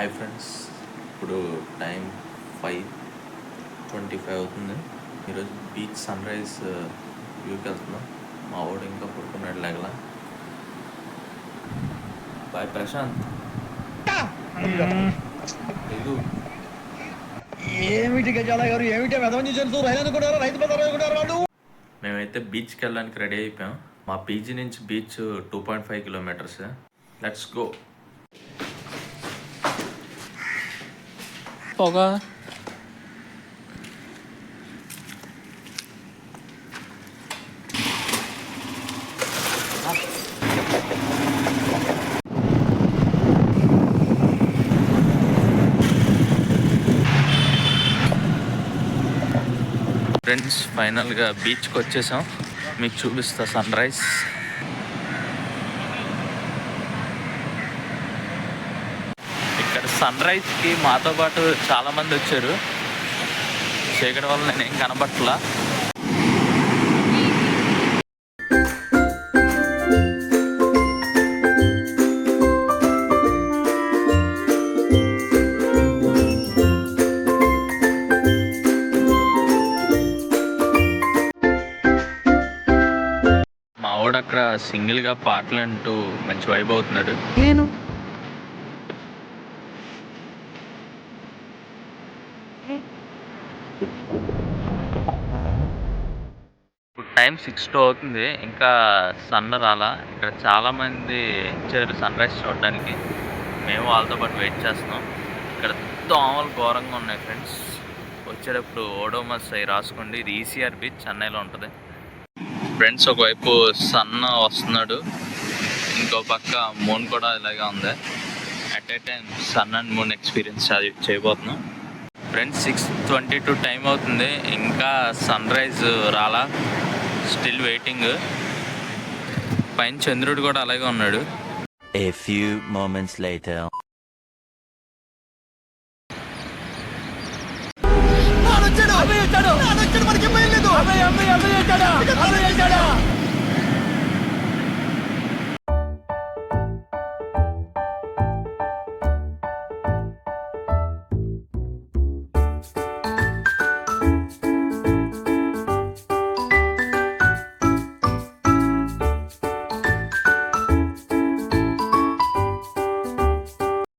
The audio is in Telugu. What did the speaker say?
హాయ్ ఫ్రెండ్స్, ఇప్పుడు టైం 5:25 అవుతుంది. ఈరోజు బీచ్ సన్ రైజ్ వ్యూకి వెళ్తున్నాం. మా వాడు ఇంకా పడుకున్నాడు లేగలా. బాయ్ ప్రశాంత్. లేదు ఏమిటి గజాల గారు, ఏమిటి వెదవం చేశారు? రైలు అనుకున్నారు, రైతు బజార్ అనుకున్నారు వాళ్ళు. మేమైతే బీచ్కి వెళ్ళడానికి రెడీ అయిపోయాం. మా పీజీ నుంచి బీచ్ 2.5 కిలోమీటర్స్. Let's go. పొగ ఫ్రెండ్స్, ఫైనల్గా బీచ్కి వచ్చేసాం. మీకు చూపిస్తా సన్ రైజ్. ఇక్కడ సన్ రైజ్కి మాతో పాటు చాలామంది వచ్చారు. చీకటి వల్ల నేనేం కనబట్టలా. మా వాడు అక్కడ సింగిల్గా పాటలు అంటూ మంచి వైబ్ అవుతున్నాడు. నేను ఇప్పుడు టైం 6:02 అవుతుంది. ఇంకా సన్ రాలా. ఇక్కడ చాలామంది వచ్చారు సన్ రైజ్ చూడడానికి. మేము వాళ్ళతో పాటు వెయిట్ చేస్తున్నాం. ఇక్కడ దోమలు ఘోరంగా ఉన్నాయి ఫ్రెండ్స్. వచ్చేటప్పుడు ఓడోమస్ అవి రాసుకోండి. ఇది ఈసీఆర్ బీచ్, చెన్నైలో ఉంటుంది. ఫ్రెండ్స్, ఒకవైపు సన్ వస్తున్నాడు, ఇంకో పక్క మూన్ కూడా ఇలాగే ఉంది. At a time sun and moon experience చేయబోతున్నాం. ఫ్రెండ్స్, 6:22 టైం అవుతుంది. ఇంకా సన్ రైజ్ రాలా. Still waiting. పైన చంద్రుడు కూడా అలాగే ఉన్నాడు. A few moments later.